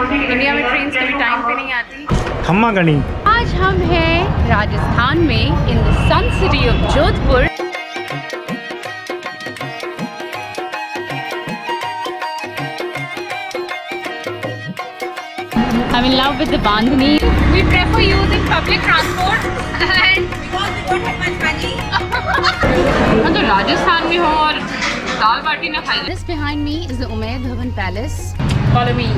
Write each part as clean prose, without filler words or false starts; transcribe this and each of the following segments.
India में train कभी time पे नहीं आती। खम्मा गणी। आज हम हैं राजस्थान में in the sun city of Jodhpur. I'm in love with the Bandhani. We prefer using public transport and because we don't have much money. मैं तो राजस्थान में हूँ और दाल बाटी ना खाई। This behind me is the Umaid Bhavan Palace. Follow me.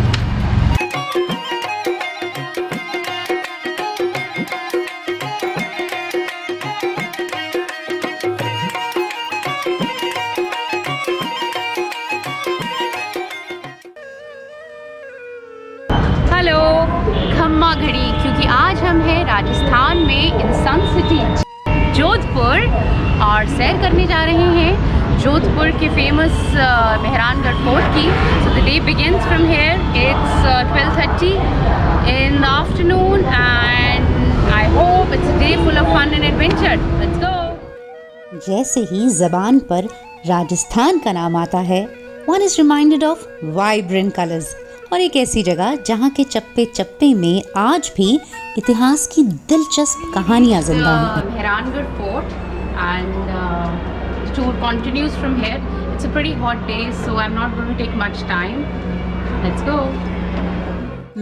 Hello खम्मा घड़ी, क्योंकि आज हम हैं राजस्थान में इन सन सिटी जोधपुर और सैर करने जा रहे हैं जोधपुर के फेमस मेहरानगढ़ फोर्ट की। So the day begins from here. It's 12:30 in the afternoon and I hope it's a day full of fun and adventure. Let's go. जैसे ही ज़बान पर राजस्थान का नाम आता है, one is reminded of vibrant colors और एक ऐसी जगह जहाँ के चप्पे चप्पे में आज भी इतिहास की दिलचस्प कहानियाँ जिंदा हैं। Mehrangarh fort and the tour continues from here. It's a pretty hot day, so I'm not going to take much time. Let's go.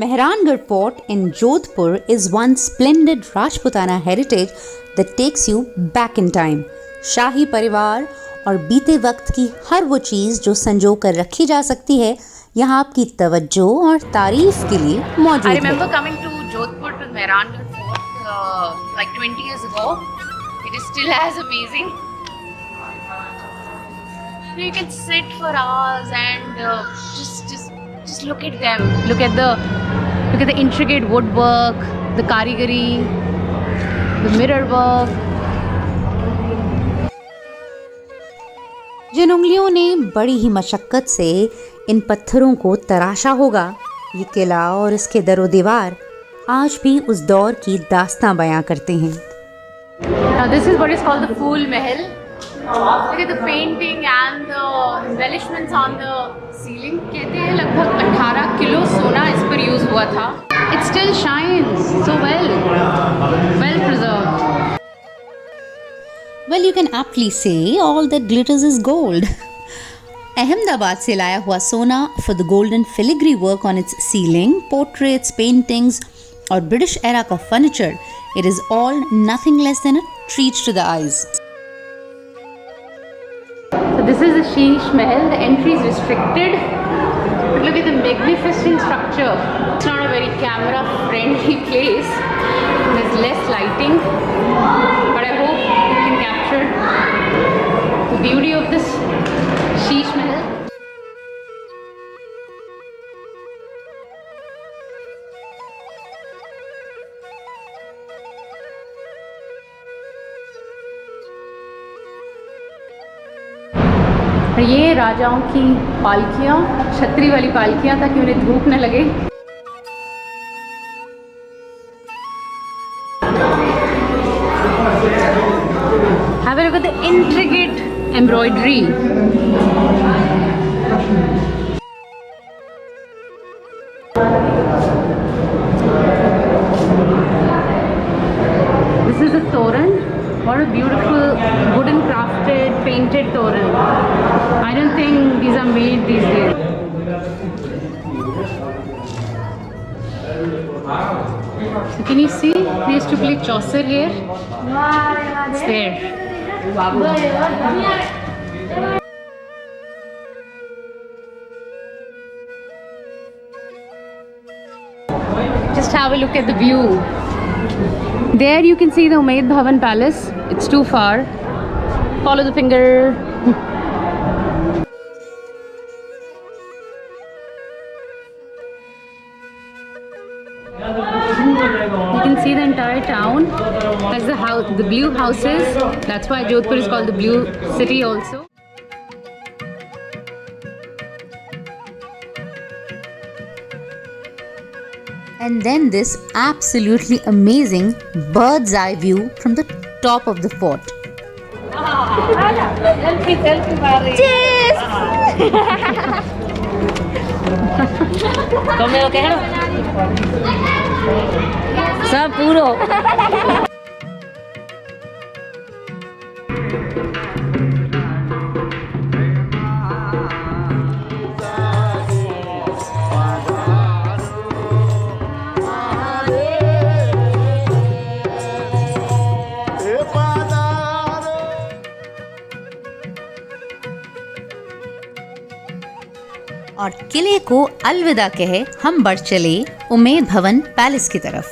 Mehrangarh Fort in Jodhpur is one splendid Rajputana heritage that takes you back in time. शाही परिवार और बीते वक्त की हर वो चीज़ जो संजो कर रखी जा सकती है, यहाँ आपकी तवज्जो और तारीफ के लिए मौजूद है। I remember coming to Jodhpur to Mehrangarh Fort like 20 years ago. It is still as amazing. You can sit for hours and just look at them. Look at the intricate woodwork, the karigari, the mirror work. जिन उंगलियों ने बड़ी ही मशक्कत से इन पत्थरों को तराशा होगा, ये किला और इसके दरो दीवार आज भी उस दौर की दास्तां बयां करते हैं। Now this is what is called the Phool Mahal. Look at the painting and the embellishments on the ceiling. कहते हैं लगभग 18 किलो सोना इस पर यूज हुआ था। It still shines so well preserved. Well, you can aptly say all that glitters is gold. Ahmedabad से लाया हुआ सोना for the golden filigree work on its ceiling, portraits, paintings और British era का furniture. It is all nothing less than a treat to the eyes. So this is the Sheesh Mahal. The entry is restricted. But look at the magnificent structure. It's not a very camera-friendly place. There's less lighting, but I hope you can capture the beauty of this Sheesh Mahal. ये राजाओं की पालकियाँ, छतरी वाली पालकियाँ, ताकि उन्हें धूप न लगे। Have a look at the intricate embroidery. This is a toran. What a beautiful wooden crafted painted toran. I don't think these are made these days. So can you see? They used to play Chaucer here. It's there. Just have a look at the view. There you can see the Umaid Bhavan Palace. It's too far. Follow the finger. You can see the entire town. That's the blue houses. That's why Jodhpur is called the Blue City also. And then this absolutely amazing bird's eye view from the top of the fort. Selfie, Cheers! તમે કહેણો सब पूरो और किले को अलविदा कहे हम बढ़ चले उमेद भवन पैलेस की तरफ।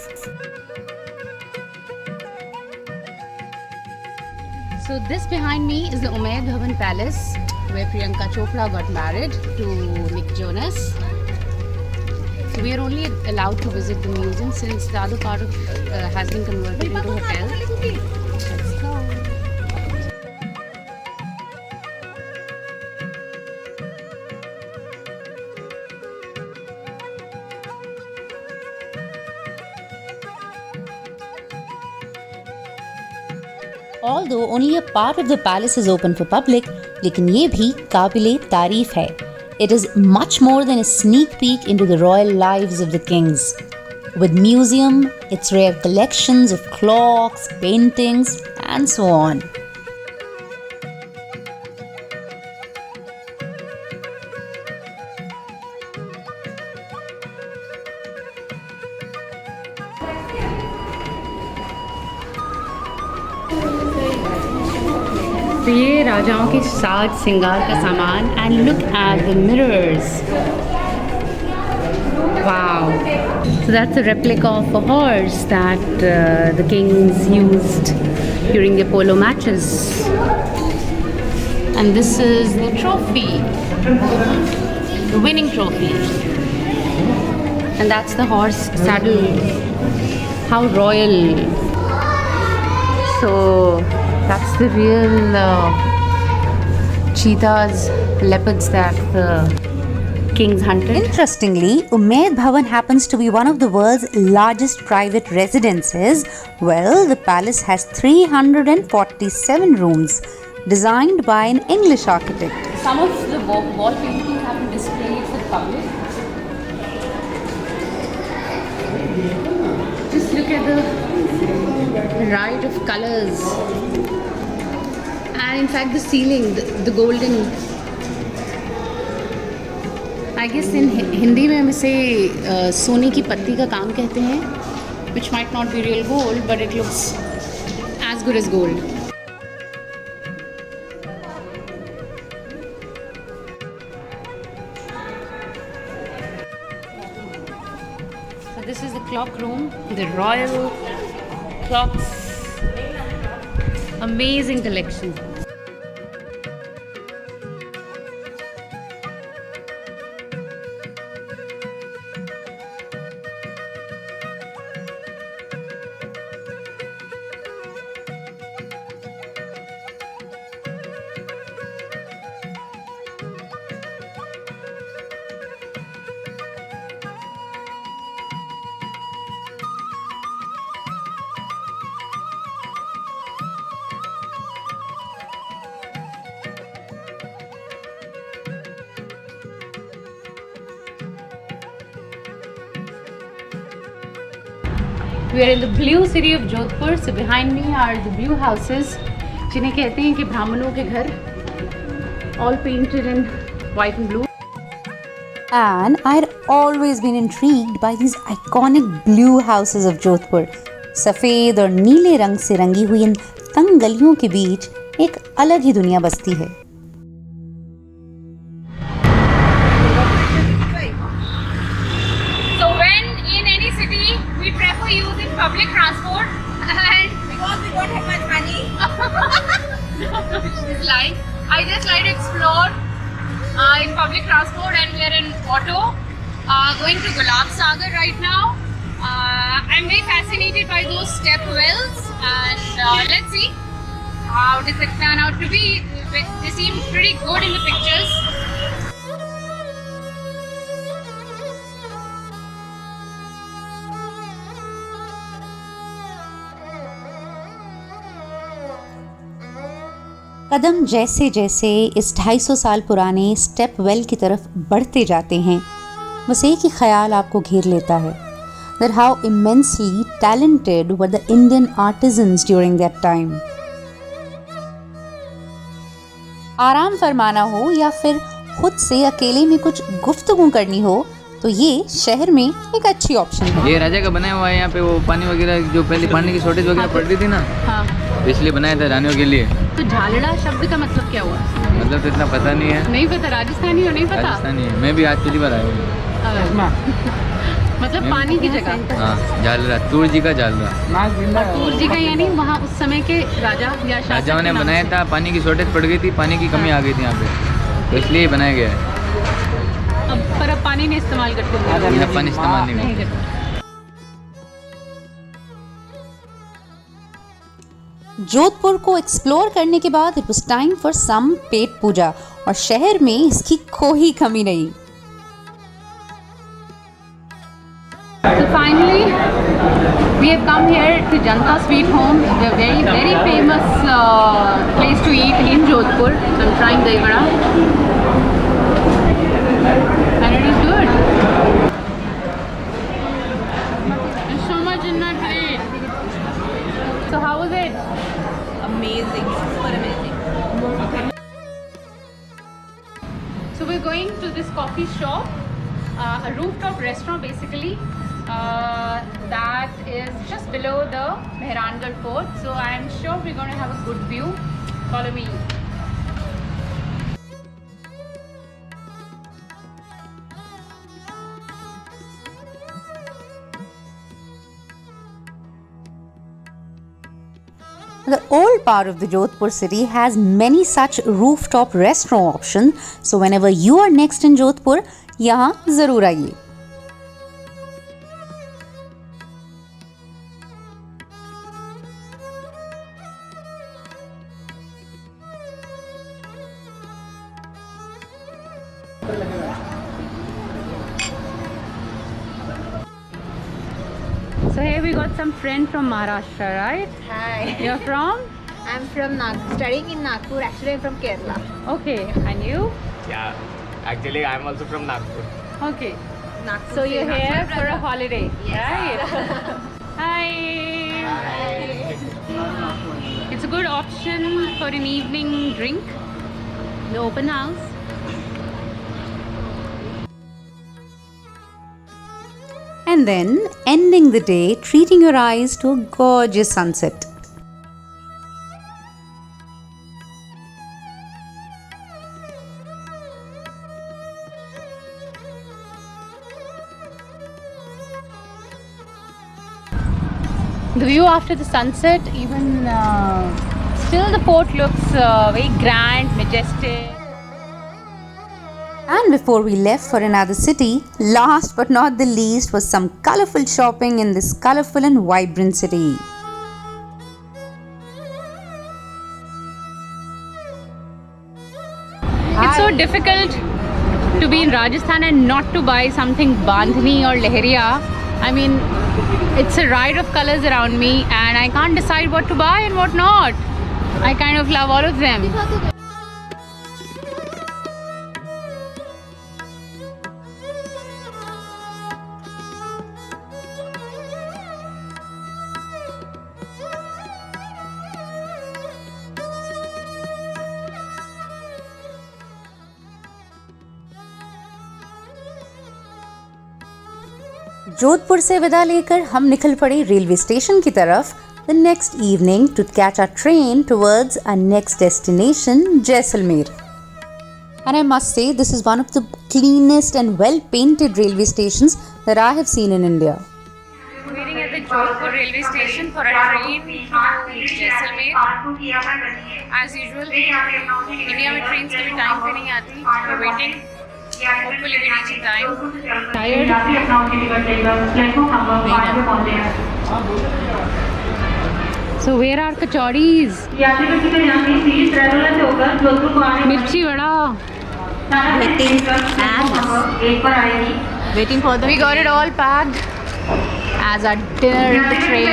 So this behind me is the Umaid Bhavan Palace, where Priyanka Chopra got married to Nick Jonas. So we are only allowed to visit the museum since the other part of has been converted into a hotel. Let's go. Although only a part of the palace is open for public, लेकिन ये भी काबिले तारीफ है. It is much more than a sneak peek into the royal lives of the kings. With museum, its rare collections of clocks, paintings, and so on. तो ये राजाओं के साज श्रृंगार का सामान and look at the mirrors wow so that's a replica of a horse that the kings used during their polo matches and this is the trophy, the winning trophy, and that's the horse saddle. How royal. So that's the real cheetahs, leopards that the kings hunted. Interestingly, Umaid Bhavan happens to be one of the world's largest private residences. Well, the palace has 347 rooms, designed by an English architect. Some of the wall paintings have been displayed for the public. Just look at the riot of colors. And in fact the ceiling, the golden, I guess in Hindi में हम इसे सोने की पत्ती का काम कहते हैं, which might not be real gold but it looks as good as gold. So this is the clock room, the royal clocks, amazing collection. We are in the blue city of Jodhpur. So behind me are the blue houses, जिन्हें कहते हैं कि ब्राह्मणों के घर, all painted in white and blue. And I had always been intrigued by these iconic blue houses of Jodhpur. सफ़ेद और नीले रंग से रंगी हुई इन तंग गलियों के बीच एक अलग ही दुनिया बसती है. So when in any city, we prefer using public transport and Because we don't have much money. She's lying. I just like to explore in public transport and we are in auto going to Gulab Sagar right now. I'm very fascinated by those step wells and let's see how does it turn out to be. They seem pretty good in the pictures. कदम जैसे जैसे इस 250 साल पुराने step well की तरफ बढ़ते जाते हैं, बस एक ही ख्याल आपको घेर लेता है, that how immensely talented were the Indian artisans during that time. आराम फरमाना हो या फिर खुद से अकेले में कुछ गुफ्तगू करनी हो तो ये शहर में एक अच्छी ऑप्शन है। ये राजा का बनाया हुआ है, यहाँ पे वो पानी वगैरह जो पहले पानी की शॉर्टेज वगैरह पड़ रही थी ना, हाँ, तो इसलिए बनाया था रानियों के लिए। तो झालड़ा शब्द का मतलब क्या हुआ? मतलब तो इतना पता नहीं है, नहीं पता, राजस्थानी हो नहीं पता? राजस्थानी है, मैं भी आज पहली बार आया हूँ। मतलब पानी की जगह। हाँ, जालरा, तूर जी का जालरा। तूर जी का यानी वहाँ उस समय के राजा या शासक राजाओं ने के नाम बनाया से। था, पानी की शॉर्टेज पड़ गई थी, पानी की कमी आ गई थी यहाँ पे, तो इसलिए बनाया गया है। पर अब पानी नहीं इस्तेमाल करते होंगे। यहाँ पानी इस्तेमाल नहीं करते। जोधपुर को एक्सप्लोर करने के बाद it was time for some पेट पूजा और शहर में इसकी कोई कमी नहीं। So finally, we have come here to Janta Sweet Home, the very famous place to eat in Jodhpur. So I'm trying dahi vada, and it is good. There's so much in that plate. So how was it? Amazing, super amazing. So we're going to this coffee shop, a rooftop restaurant basically. That is just below the Mehrangarh Fort, so I'm sure we're going to have a good view. Follow me. The old part of the Jodhpur city has many such rooftop restaurant options, so whenever you are next in Jodhpur, यहाँ जरूर आइए। So here we got some friend from Maharashtra, right? Hi. You're from? I'm from Nagpur, studying in Nagpur. Actually, I'm from Kerala. Okay, and you? Yeah, actually I'm also from Nagpur. Okay. Nagpur. So you're here for a holiday, Yes. right? Hi. It's a good option for an evening drink. The open house. And then ending the day treating your eyes to a gorgeous sunset. The view after the sunset, even still the fort looks very grand, majestic. And before we left for another city, last but not the least was some colorful shopping in this colorful and vibrant city. It's so difficult to be in Rajasthan and not to buy something Bandhani or Lehriya. I mean, it's a ride of colors around me and I can't decide what to buy and what not. I kind of love all of them. Jodhpur से विदा लेकर हम निकल पड़े railway station की तरफ the next evening to catch our train towards our next destination, Jaisalmer. And I must say, this is one of the cleanest and well-painted railway stations that I have seen in India. Waiting at the Jodhpur railway station for a train to Jaisalmer. As usual, India में trains कभी time पे नहीं आती. We're waiting. Hopefully we reach in time. Tired? So where are kachoris? Mirchi vada. Waiting for the We got it all packed as our dinner in the train.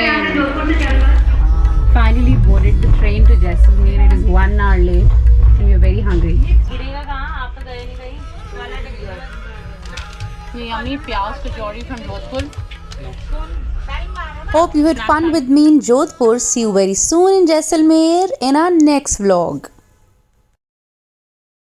Finally boarded the train to Jaisalmer. It is 1 hour late and we are very hungry. ये yummy प्याज कचौड़ी from Jodhpur. Hope you had fun with me in Jodhpur. See you very soon in Jaisalmer in our next vlog.